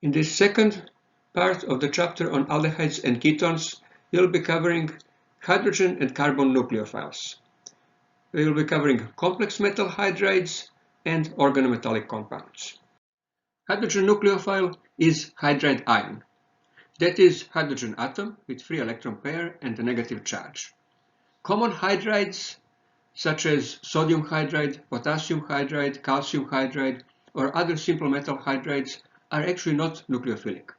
In this second part of the chapter on aldehydes and ketones, we'll be covering hydrogen and carbon nucleophiles. We will be covering complex metal hydrides and organometallic compounds. Hydrogen nucleophile is hydride ion. That is hydrogen atom with free electron pair and a negative charge. Common hydrides such as sodium hydride, potassium hydride, calcium hydride, or other simple metal hydrides are actually not nucleophilic.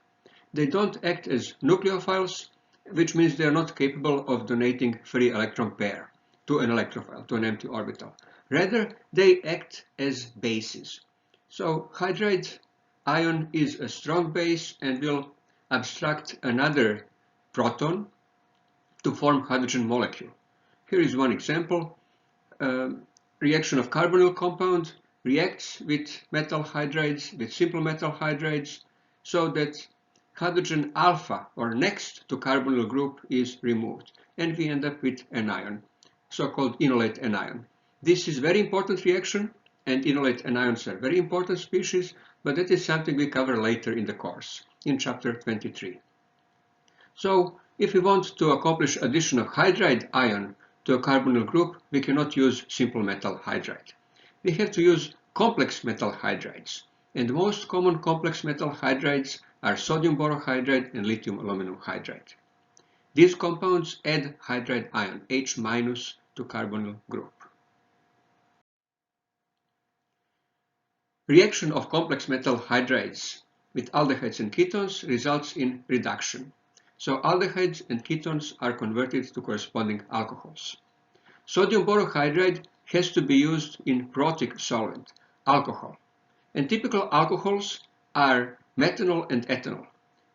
They don't act as nucleophiles, which means they are not capable of donating free electron pair to an electrophile, to an empty orbital. Rather, they act as bases. So hydride ion is a strong base and will abstract another proton to form hydrogen molecule. Here is one example. Reaction of carbonyl compound reacts with metal hydrides, with simple metal hydrides, so that hydrogen alpha, or next to carbonyl group, is removed, and we end up with anion, so-called enolate anion. This is very important reaction, and enolate anions are very important species, but that is something we cover later in the course, in chapter 23. So, if we want to accomplish addition of hydride ion to a carbonyl group, we cannot use simple metal hydride. We have to use complex metal hydrides, and the most common complex metal hydrides are sodium borohydride and lithium aluminum hydride. These compounds add hydride ion, H- to carbonyl group. Reaction of complex metal hydrides with aldehydes and ketones results in reduction. So aldehydes and ketones are converted to corresponding alcohols. Sodium borohydride has to be used in protic solvent, alcohol. And typical alcohols are methanol and ethanol.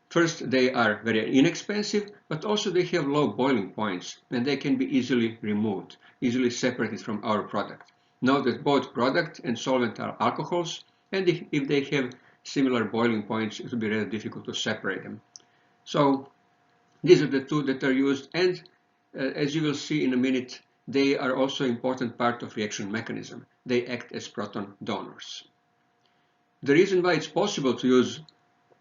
First, they are very inexpensive, but also they have low boiling points and they can be easily removed, easily separated from our product. Note that both product and solvent are alcohols, and if they have similar boiling points, it will be rather difficult to separate them. So these are the two that are used, and as you will see in a minute, they are also an important part of reaction mechanism. They act as proton donors. The reason why it's possible to use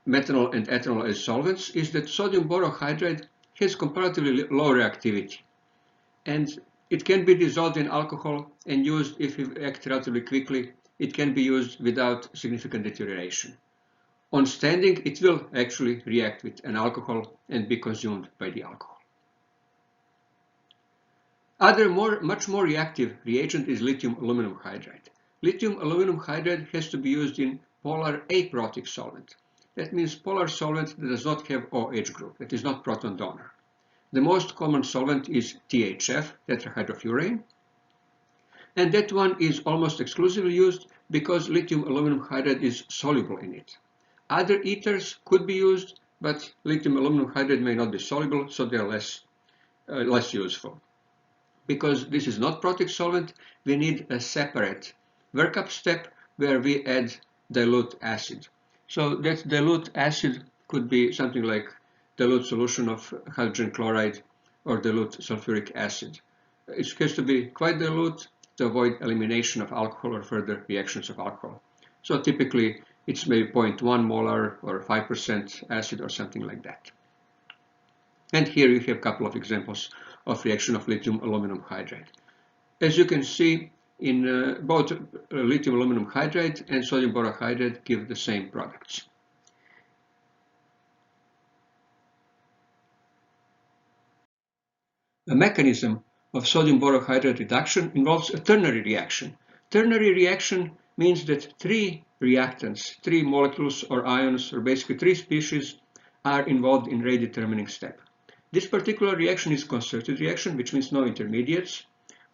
methanol and ethanol as solvents is that sodium borohydride has comparatively low reactivity, and it can be dissolved in alcohol and used if it acts relatively quickly. It can be used without significant deterioration. On standing, it will actually react with an alcohol and be consumed by the alcohol. Other much more reactive reagent is lithium aluminum hydride. Lithium aluminum hydride has to be used in polar aprotic solvent. That means polar solvent that does not have OH group, that is not proton donor. The most common solvent is THF, tetrahydrofuran, and that one is almost exclusively used because lithium aluminum hydride is soluble in it. Other ethers could be used, but lithium aluminum hydride may not be soluble, so they are less useful. Because this is not protic solvent, we need a separate workup step where we add dilute acid. So that dilute acid could be something like dilute solution of hydrogen chloride or dilute sulfuric acid. It has to be quite dilute to avoid elimination of alcohol or further reactions of alcohol. So typically it's maybe 0.1 molar or 5% acid or something like that. And here you have a couple of examples of reaction of lithium aluminum hydride. As you can see, in both lithium aluminum hydride and sodium borohydride give the same products. The mechanism of sodium borohydride reduction involves a ternary reaction. Ternary reaction means that three reactants, three molecules or ions, or basically three species, are involved in rate determining step. This particular reaction is concerted reaction, which means no intermediates.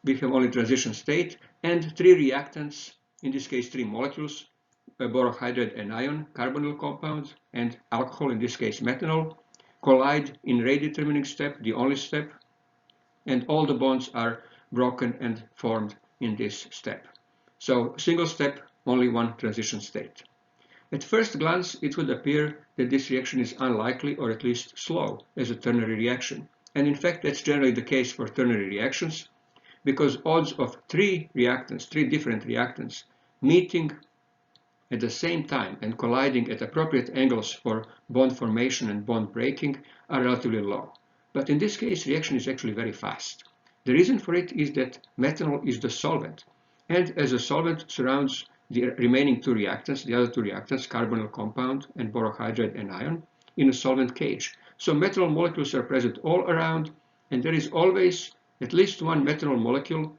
We have only transition state, and three reactants, in this case three molecules, borohydride anion, carbonyl compound, and alcohol, in this case methanol, collide in rate determining step, the only step, and all the bonds are broken and formed in this step. So single step, only one transition state. At first glance, it would appear that this reaction is unlikely or at least slow as a ternary reaction. And in fact, that's generally the case for ternary reactions, because odds of three different reactants, meeting at the same time and colliding at appropriate angles for bond formation and bond breaking are relatively low. But in this case, reaction is actually very fast. The reason for it is that methanol is the solvent, and as a solvent surrounds the remaining two reactants, the other two reactants, carbonyl compound and borohydride anion, in a solvent cage. So methanol molecules are present all around, and there is always at least one methanol molecule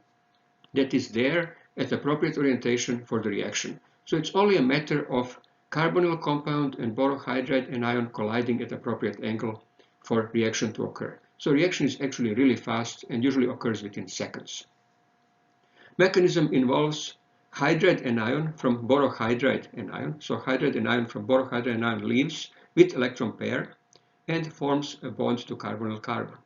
that is there at appropriate orientation for the reaction. So it's only a matter of carbonyl compound and borohydride anion colliding at appropriate angle for reaction to occur. So reaction is actually really fast and usually occurs within seconds. Mechanism involves hydride anion from borohydride anion. So hydride anion from borohydride anion leaves with electron pair and forms a bond to carbonyl carbon.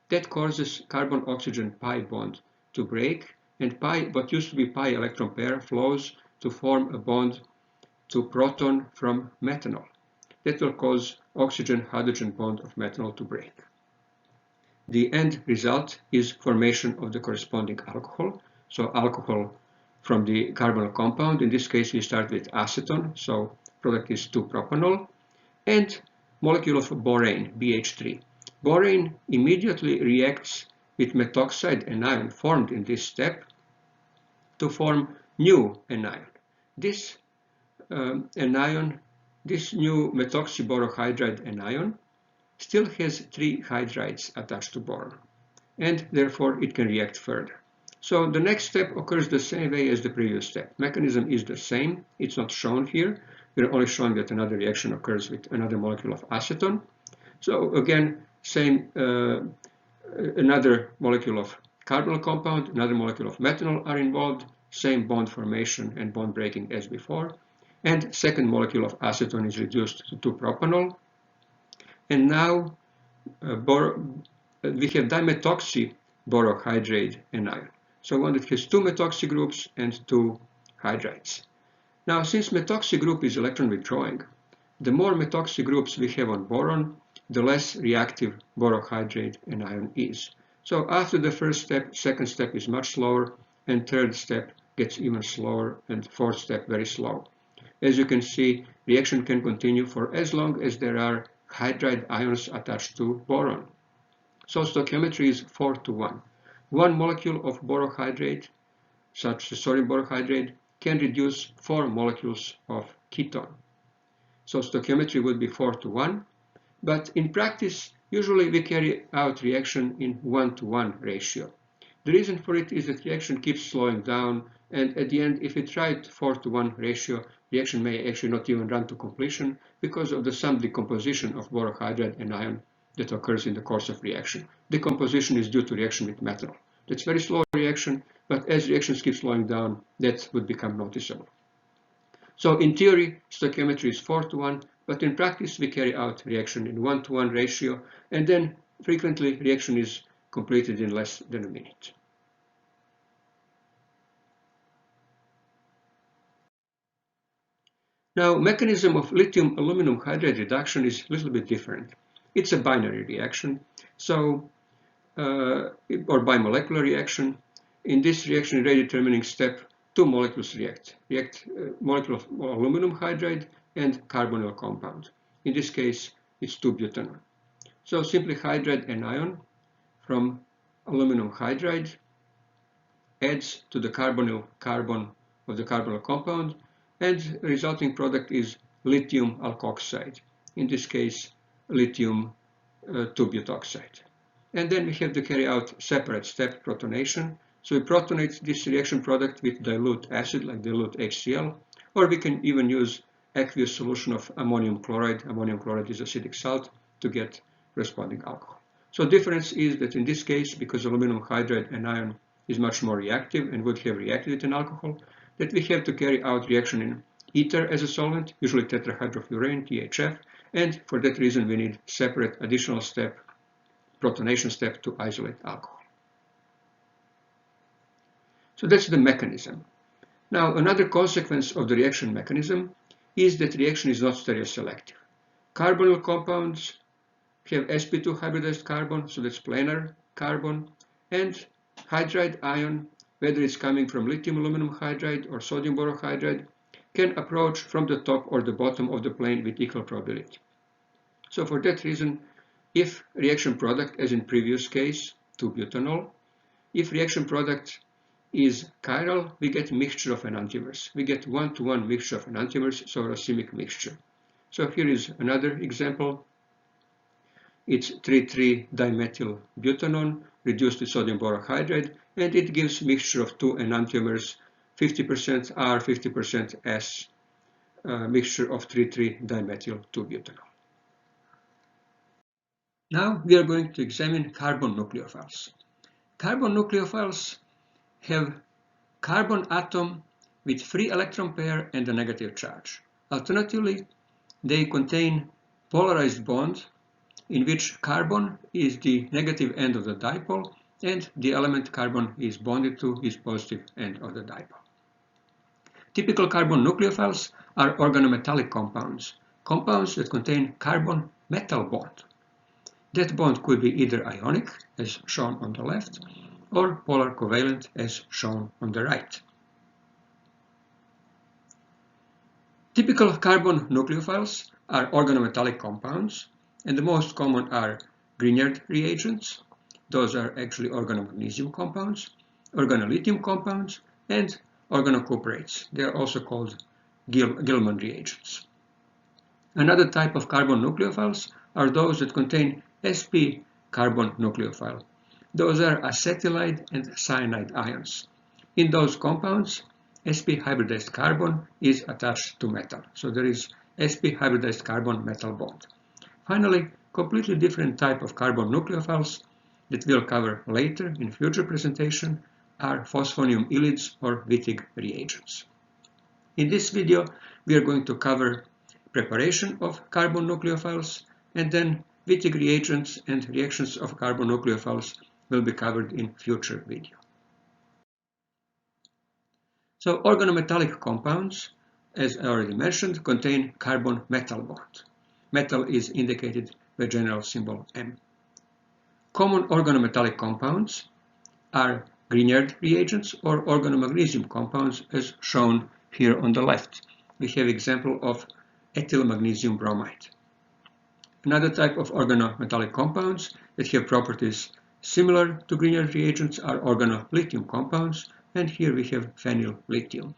That causes carbon-oxygen pi bond to break, and pi, what used to be pi electron pair, flows to form a bond to proton from methanol. That will cause oxygen-hydrogen bond of methanol to break. The end result is formation of the corresponding alcohol. So alcohol from the carbonyl compound. In this case, we start with acetone. So product is 2-propanol, and molecule of borane, BH3. Borane immediately reacts with methoxide anion formed in this step to form new anion. This anion, this new methoxyborohydride anion, still has 3 hydrides attached to boron, and therefore it can react further. So the next step occurs the same way as the previous step. Mechanism is the same. It's not shown here. We're only showing that another reaction occurs with another molecule of acetone. So again, same, another molecule of carbonyl compound, another molecule of methanol are involved, same bond formation and bond breaking as before. And second molecule of acetone is reduced to 2-propanol. And now we have dimethoxyborohydride anion. So one that has 2 methoxy groups and 2 hydrides. Now, since methoxy group is electron withdrawing, the more methoxy groups we have on boron, the less reactive borohydride anion is. So after the first step, second step is much slower, and third step gets even slower, and fourth step very slow. As you can see, reaction can continue for as long as there are hydride ions attached to boron. So stoichiometry is 4:1. One molecule of borohydrate, such as sodium borohydrate, can reduce 4 molecules of ketone. So stoichiometry would be 4:1, but in practice, usually we carry out reaction in 1:1 ratio. The reason for it is that reaction keeps slowing down, and at the end, if we try 4:1 ratio, reaction may actually not even run to completion because of the some decomposition of borohydride anion that occurs in the course of reaction. Decomposition is due to reaction with methanol. That's very slow reaction, but as reactions keep slowing down, that would become noticeable. So in theory, stoichiometry is 4:1, but in practice we carry out reaction in 1:1 ratio, and then frequently reaction is completed in less than a minute. Now, mechanism of lithium aluminum hydride reduction is a little bit different. It's a binary reaction, so or bimolecular reaction. In this reaction rate determining step, 2 molecules react. Molecule of aluminum hydride and carbonyl compound. In this case, it's 2-butanol. So simply hydride anion from aluminum hydride adds to the carbonyl carbon of the carbonyl compound, and resulting product is lithium alkoxide. In this case, lithium 2-butoxide. And then we have to carry out separate step protonation. So we protonate this reaction product with dilute acid, like dilute HCl, or we can even use aqueous solution of ammonium chloride. Ammonium chloride is acidic salt to get corresponding alcohol. So difference is that in this case, because aluminum hydride anion is much more reactive and would have reacted with an alcohol, that we have to carry out reaction in ether as a solvent, usually tetrahydrofluorine, THF, and for that reason we need separate additional step, protonation step, to isolate alcohol. So that's the mechanism. Now, another consequence of the reaction mechanism is that reaction is not stereoselective. Carbonyl compounds have sp2 hybridized carbon, so that's planar carbon, and hydride ion, whether it's coming from lithium aluminum hydride or sodium borohydride, can approach from the top or the bottom of the plane with equal probability. So for that reason, if reaction product, as in previous case, 2-butanol, if reaction product is chiral, we get mixture of enantiomers. We get 1-to-1 mixture of enantiomers, so racemic mixture. So here is another example. It's 3,3-dimethyl-butanone reduced to sodium borohydride, and it gives mixture of two enantiomers, 50% R, 50% S, mixture of 3,3-dimethyl-2-butanol. Now we are going to examine carbon nucleophiles. Carbon nucleophiles have carbon atom with free electron pair and a negative charge. Alternatively, they contain polarized bond in which carbon is the negative end of the dipole and the element carbon is bonded to is positive end of the dipole. Typical carbon nucleophiles are organometallic compounds, compounds that contain carbon metal bond. That bond could be either ionic, as shown on the left, or polar covalent, as shown on the right. Typical carbon nucleophiles are organometallic compounds, and the most common are Grignard reagents. Those are actually organomagnesium compounds, organolithium compounds, and organocuprates. They are also called Gilman reagents. Another type of carbon nucleophiles are those that contain sp carbon nucleophile. Those are acetylide and cyanide ions. In those compounds, sp hybridized carbon is attached to metal. So there is sp hybridized carbon metal bond. Finally, completely different type of carbon nucleophiles that we'll cover later in future presentation are phosphonium ylides or Wittig reagents. In this video, we are going to cover preparation of carbon nucleophiles, and then Wittig reagents and reactions of carbon nucleophiles will be covered in future video. So organometallic compounds, as I already mentioned, contain carbon metal bond. Metal is indicated by general symbol M. Common organometallic compounds are Grignard reagents or organomagnesium compounds, as shown here on the left. We have example of ethyl magnesium bromide. Another type of organometallic compounds that have properties similar to Grignard reagents are organolithium compounds, and here we have phenyllithium.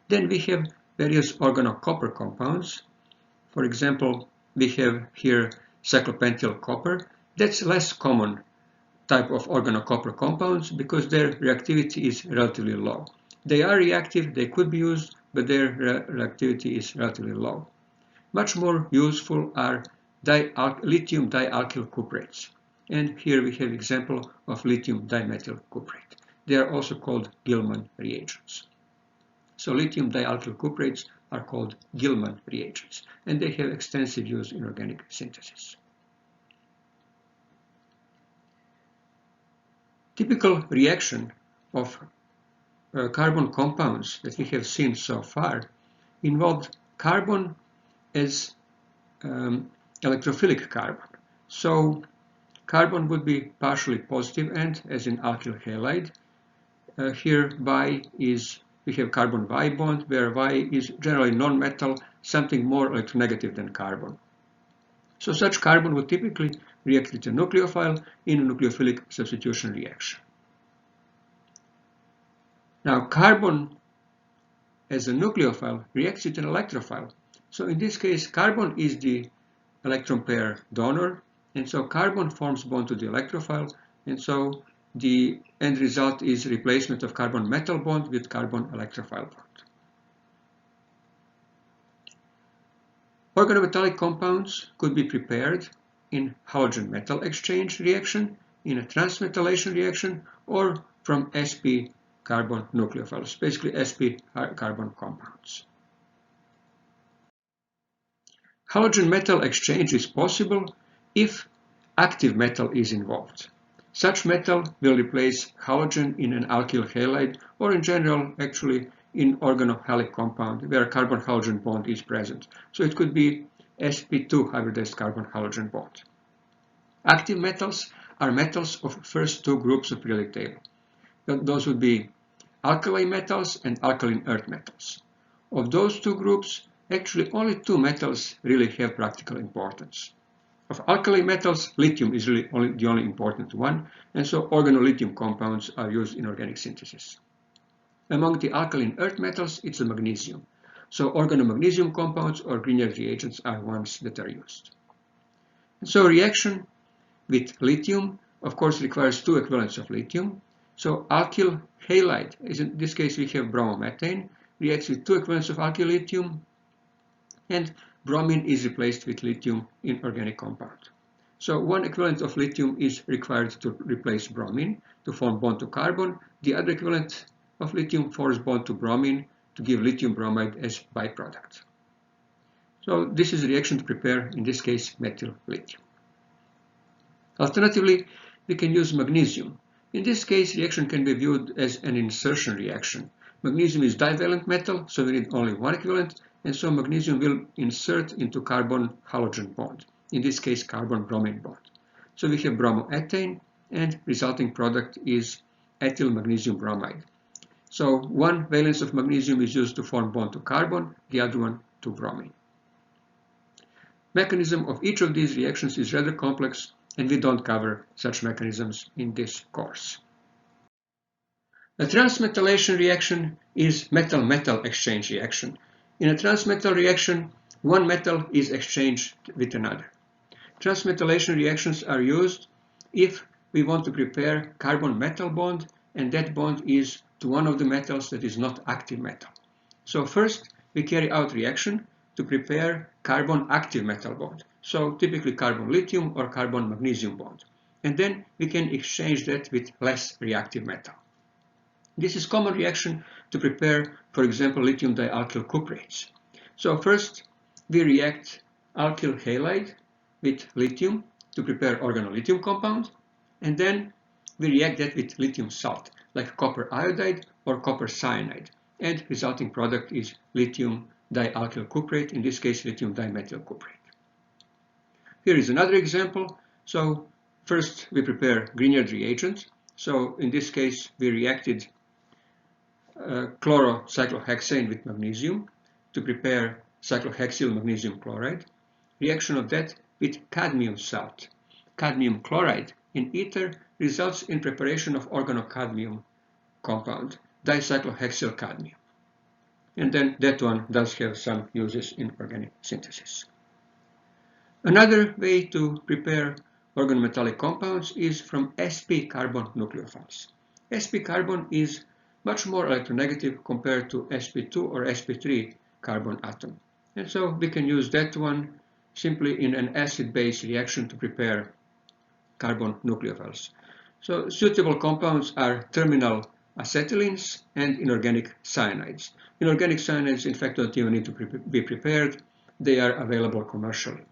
Then we have various organocopper compounds. For example, we have here cyclopentyl copper. That's less common type of organocopper compounds because their reactivity is relatively low. They are reactive, they could be used, but their reactivity is relatively low. Much more useful are lithium dialkyl cuprates. And here we have example of lithium dimethyl cuprate. They are also called Gilman reagents. So lithium dialkyl cuprates are called Gilman reagents, and they have extensive use in organic synthesis. Typical reaction of carbon compounds that we have seen so far involved carbon as electrophilic carbon. So carbon would be partially positive end, as in alkyl halide. Here we have carbon Y bond, where Y is generally non-metal, something more electronegative than carbon. So such carbon would typically react with a nucleophile in a nucleophilic substitution reaction. Now carbon as a nucleophile reacts with an electrophile. So in this case, carbon is the electron pair donor, and so carbon forms bond to the electrophile, and so the end result is replacement of carbon metal bond with carbon electrophile bond. Organometallic compounds could be prepared in halogen metal exchange reaction, in a transmetallation reaction, or from sp carbon nucleophiles, basically sp carbon compounds. Halogen metal exchange is possible if active metal is involved. Such metal will replace halogen in an alkyl halide, or in general actually in organometallic compound where carbon halogen bond is present. So it could be sp2 hybridized carbon halogen bond. Active metals are metals of first two groups of periodic table. Those would be alkali metals and alkaline earth metals. Of those two groups, actually only two metals really have practical importance. Of alkali metals, lithium is really the only important one, and so organolithium compounds are used in organic synthesis. Among the alkaline earth metals, it's a magnesium. So organomagnesium compounds or Grignard reagents are ones that are used. And so reaction with lithium, of course, requires two equivalents of lithium. So alkyl halide, in this case we have bromomethane, reacts with two equivalents of alkyl lithium, and bromine is replaced with lithium in organic compound. So one equivalent of lithium is required to replace bromine to form bond to carbon. The other equivalent of lithium forms bond to bromine to give lithium bromide as byproduct. So this is a reaction to prepare, in this case, methyl lithium. Alternatively, we can use magnesium. In this case, reaction can be viewed as an insertion reaction. Magnesium is divalent metal, so we need only one equivalent, and so magnesium will insert into carbon-halogen bond, in this case carbon-bromine bond. So we have bromoethane, and resulting product is ethyl magnesium bromide. So one valence of magnesium is used to form bond to carbon, the other one to bromine. Mechanism of each of these reactions is rather complex, and we don't cover such mechanisms in this course. A transmetallation reaction is metal-metal exchange reaction. In a transmetal reaction, one metal is exchanged with another. Transmetallation reactions are used if we want to prepare carbon-metal bond, and that bond is to one of the metals that is not active metal. So first, we carry out reaction to prepare carbon-active metal bond. So typically carbon-lithium or carbon-magnesium bond. And then we can exchange that with less reactive metal. This is common reaction to prepare, for example, lithium dialkyl cuprates. So first, we react alkyl halide with lithium to prepare organolithium compound, and then we react that with lithium salt, like copper iodide or copper cyanide, and resulting product is lithium dialkyl cuprate, in this case lithium dimethyl cuprate. Here is another example. So first we prepare Grignard reagent. So in this case we reacted chlorocyclohexane with magnesium to prepare cyclohexyl magnesium chloride. Reaction of that with cadmium salt. Cadmium chloride in ether results in preparation of organocadmium compound, dicyclohexyl cadmium. And then that one does have some uses in organic synthesis. Another way to prepare organometallic compounds is from sp carbon nucleophiles. Sp carbon is much more electronegative compared to sp2 or sp3 carbon atom. And so we can use that one simply in an acid-base reaction to prepare carbon nucleophiles. So suitable compounds are terminal acetylenes and inorganic cyanides. Inorganic cyanides, in fact, don't even need to be prepared. They are available commercially.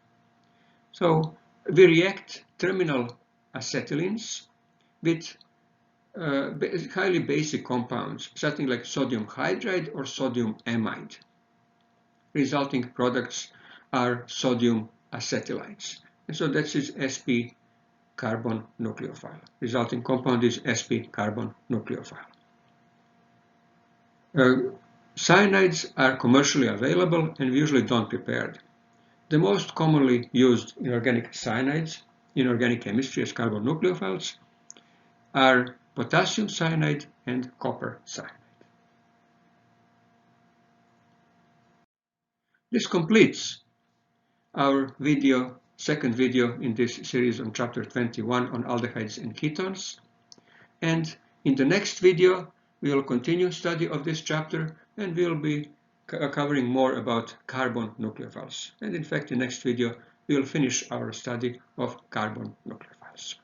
So we react terminal acetylenes with highly basic compounds, something like sodium hydride or sodium amide. Resulting products are sodium acetylides. And so that is sp carbon nucleophile. Resulting compound is sp carbon nucleophile. Cyanides are commercially available and we usually don't prepare them. The most commonly used inorganic cyanides in organic chemistry as carbon nucleophiles are potassium cyanide and copper cyanide. This completes our second video in this series on chapter 21 on aldehydes and ketones. And in the next video, we will continue study of this chapter and we will be covering more about carbon nucleophiles. And in fact, in the next video, we will finish our study of carbon nucleophiles.